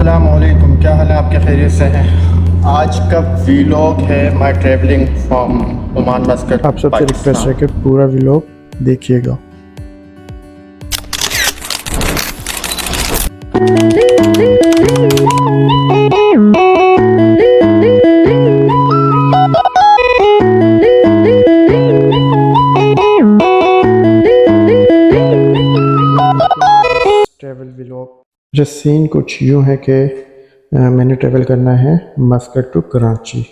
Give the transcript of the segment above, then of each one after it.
अस्सलामुअलैकुम, क्या हाल है आपके? खैरियत से हैं? आज का वीलॉग है my travelling from Oman Muscat आप सबसे रिक्वेस्ट है पाकिस्तान। कि पूरा व्लॉग देखिएगा। ट्रैवल व्लॉग जो सीन कुछ यूँ है कि मैंने ट्रैवल करना है मस्कट टू कराची,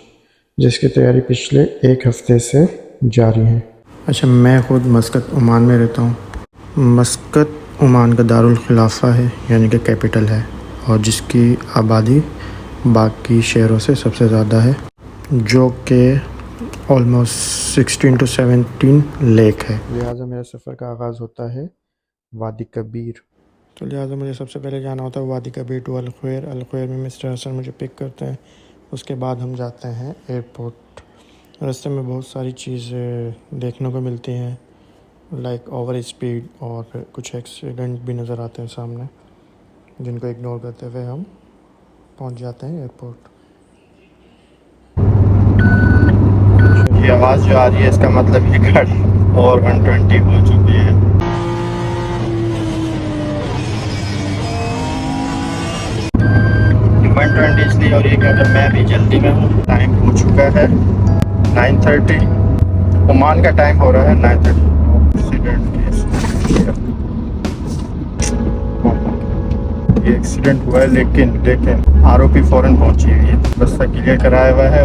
जिसकी तैयारी पिछले एक हफ्ते से जारी है। अच्छा, मैं ख़ुद मस्कट ओमान में रहता हूँ। मस्कट ओमान का दारुल खिलाफा है, यानी कि कैपिटल है, और जिसकी आबादी बाकी शहरों से सबसे ज़्यादा है, जो कि ऑलमोस्ट 16 to 17 लेक है। लिहाजा मेरा सफ़र का आगाज़ होता है वादी कबीर। तो लिहाजा मुझे सबसे पहले जाना होता है वादी कबीर टू अलखैर। अलखैर में मिस्टर हसन मुझे पिक करते हैं। उसके बाद हम जाते हैं एयरपोर्ट। रास्ते में बहुत सारी चीज़ें देखने को मिलती हैं, लाइक ओवर स्पीड, और फिर कुछ एक्सीडेंट भी नज़र आते हैं सामने, जिनको इग्नोर करते हुए हम पहुंच जाते हैं एयरपोर्ट। ये आवाज़ जो आ रही है इसका मतलब ये गाड़ी और 120 हो चुकी है। ये 120 इसलिए और ये क्योंकि मैं भी जल्दी में हूँ। टाइम हो चुका है 9:30, ओमान का टाइम हो रहा है 9:30। ये एक्सीडेंट हुआ है, लेकिन देखें आरओपी फ़ौरन पहुंची हुई है, रास्ता क्लियर कराया हुआ है।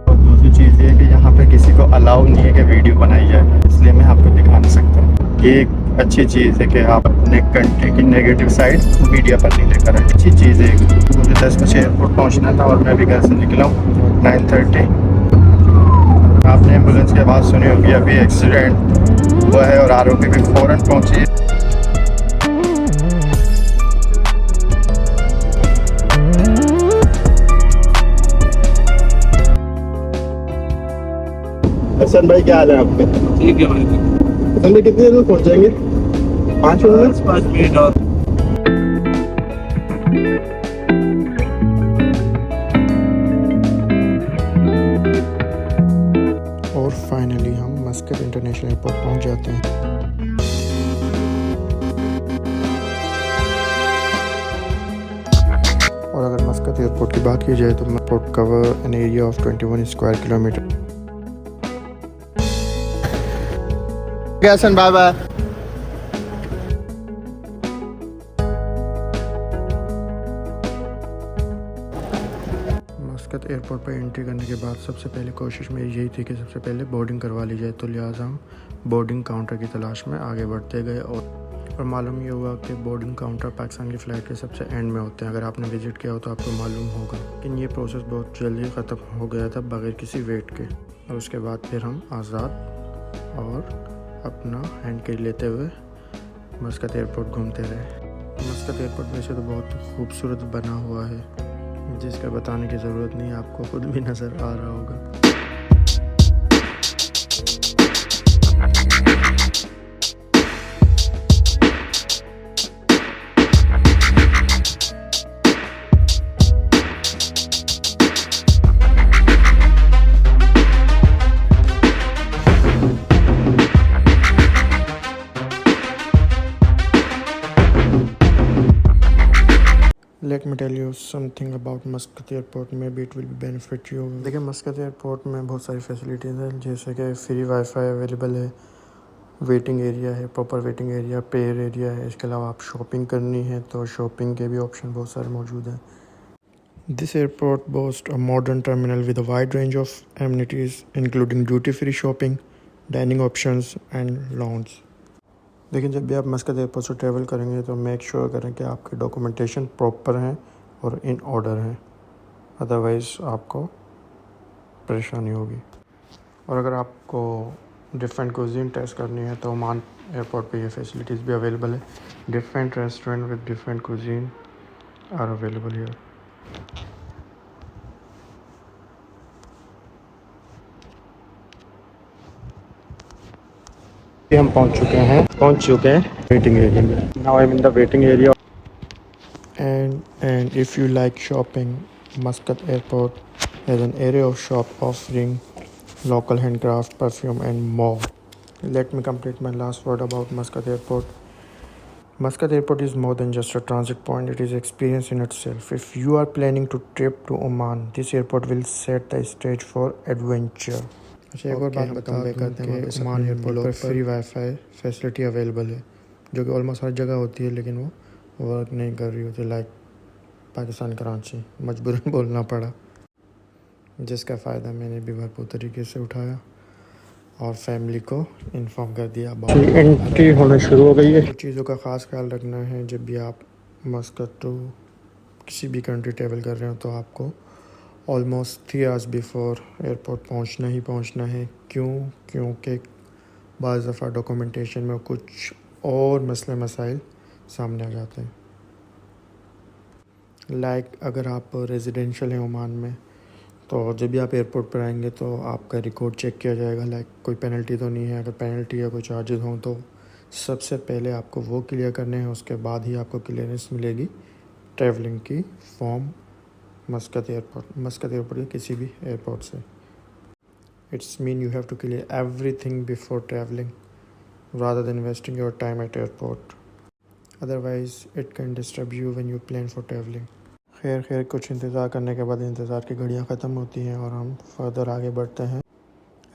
और दूसरी चीज़ ये है कि यहाँ पे किसी को अलाउ नहीं है कि वीडियो बनाई जाए, इसलिए मैं आपको दिखा नहीं सकता। ये एक अच्छी चीज़ है कि आप अपने कंट्री की नेगेटिव साइड मीडिया पर नहीं लेकर आए। अच्छी चीज़ है। मुझे 10 बजे एयरपोर्ट पहुँचना था और मैं भी घर से निकला हूँ 9:30। आपने एम्बुलेंस की आवाज़ सुनी होगी, अभी एक्सीडेंट हुआ है और आरओपी भी फ़ौरन पहुँची है। हसन भाई, क्या हाल है आपका? ठीक है भाई। हसन भाई, कितनी देर में पहुंच जाएंगे? 5 मिनट? 5 मिनट और। और फाइनली हम मस्कट इंटरनेशनल एयरपोर्ट पहुंच जाते हैं। और अगर मस्कट एयरपोर्ट की बात की जाए तो airport cover an area of 21 square kilometre. Hasan, bye bye. Muscat airport पर एंट्री करने के बाद सबसे पहले कोशिश मेरी यही थी कि सबसे पहले बोर्डिंग करवा ली जाए, तो लिहाजा हम बोर्डिंग काउंटर की तलाश में आगे बढ़ते गए। और मालूम ये हुआ कि बोर्डिंग काउंटर पाकिस्तान की फ़्लाइट के सबसे एंड में होते हैं। अगर आपने विज़िट किया हो तो आपको मालूम होगा, लेकिन ये प्रोसेस बहुत जल्दी ख़त्म हो गया था बग़ैर किसी वेट के। और उसके बाद फिर हम आज़ाद और अपना हैंड कैरी लेते हुए मस्कत एयरपोर्ट घूमते रहे। मस्कत एयरपोर्ट वैसे तो बहुत खूबसूरत बना हुआ है, जिसका बताने की ज़रूरत नहीं, आपको खुद भी नज़र आ रहा होगा। Let me tell you something about Muscat airport में, it will be benefit you. देखिए, मस्कत एयरपोर्ट में बहुत सारी फैसिलिटीज़ हैं, जैसे कि फ्री वाईफाई अवेलेबल है, वेटिंग एरिया है, proper waiting area, pair area है। इसके अलावा आप शॉपिंग करनी है तो शॉपिंग के भी ऑप्शन बहुत सारे मौजूद हैं। This airport boast a modern terminal with a wide range of amenities including duty free shopping, dining options and lounge. लेकिन जब भी आप मस्कत एयरपोर्ट से ट्रैवल करेंगे तो मेक श्योर करें कि आपके डॉक्यूमेंटेशन प्रॉपर हैं और इन ऑर्डर हैं, अदरवाइज़ आपको परेशानी होगी। और अगर आपको डिफरेंट कुजीन टेस्ट करनी है तो ओमान एयरपोर्ट पे ये फैसिलिटीज़ भी अवेलेबल है। Different restaurant with different cuisine are available here. हम पहुंच चुके हैं वेटिंग एरिया में। Now I am in the waiting area. And if you like shopping, Muscat Airport has an array of shops offering local handcraft, perfume, and more. Let me complete my last word about Muscat Airport. Muscat Airport is more than just a transit point, it is experience in itself. If you are planning to trip to Oman, this airport will set the stage for adventure. अच्छा एक और बात बता दूं कि Oman airport पर free wifi facility available है, जो कि ऑलमोस्ट हर जगह होती है, लेकिन वो वर्क नहीं कर रही होती, लाइक पाकिस्तान कराची मजबूरन बोलना पड़ा, जिसका फ़ायदा मैंने भी भरपूर तरीके से उठाया और फैमिली को इन्फॉर्म कर दिया। एंट्री होना शुरू हो गई है। कुछ चीज़ों का ख़ास ख्याल रखना है जब भी आप मस्कट टू किसी भी कंट्री ट्रैवल कर रहे हो, तो आपको ऑलमोस्ट 3 आवर्स बिफोर एयरपोर्ट पहुंचना है। क्योंकि बाज़ दफ़ा डॉक्यूमेंटेशन में कुछ और मसले मसाइल सामने आ जाते हैं। लाइक अगर आप रेजिडेंशियल हैं ओमान में, तो जब भी आप एयरपोर्ट पर आएंगे तो आपका रिकॉर्ड चेक किया जाएगा, लाइक कोई पेनल्टी तो नहीं है। अगर पेनल्टी या कोई चार्जेस हों तो सबसे पहले आपको वो क्लियर करने हैं, उसके बाद ही आपको क्लियरेंस मिलेगी ट्रैवलिंग की फॉर्म मस्कत एयरपोर्ट या किसी भी एयरपोर्ट से। It's mean you have to clear everything before travelling rather than wasting your time at airport. Otherwise it can disturb you when you plan for traveling. खैर कुछ इंतज़ार करने के बाद इंतज़ार की घड़ियाँ ख़त्म होती हैं और हम फर्दर आगे बढ़ते हैं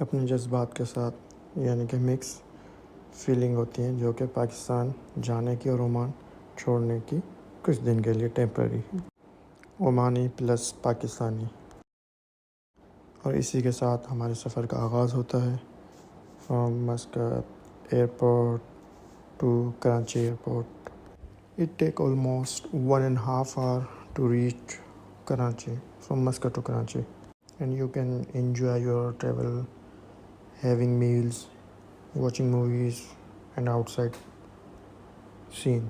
अपने जज्बात के साथ, यानी कि मिक्स फीलिंग होती हैं, जो कि पाकिस्तान जाने की और ओमान छोड़ने की कुछ दिन के लिए टेम्पररी, ओमानी प्लस पाकिस्तानी। और इसी के साथ हमारे सफ़र का आगाज़ होता है from Muscat airport to Karachi airport. It take almost 1.5 hours to reach Karachi from Muscat to Karachi, and you can enjoy your travel having meals, watching movies and outside scene.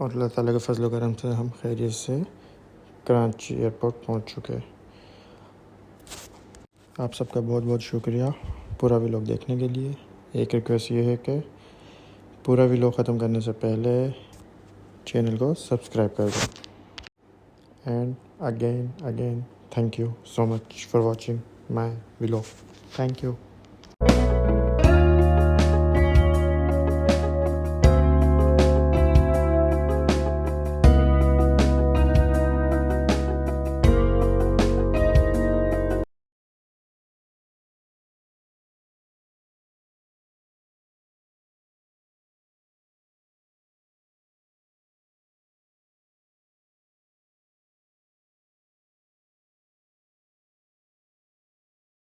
और अल्लाह ताला के फजल करम से हम खैरियत से कराची एयरपोर्ट पहुंच चुके हैं। आप सबका बहुत बहुत शुक्रिया पूरा व्लॉग देखने के लिए। एक रिक्वेस्ट ये है कि पूरा व्लॉग ख़त्म करने से पहले चैनल को सब्सक्राइब कर दें। And again thank you so much for watching my vlog. Thank you.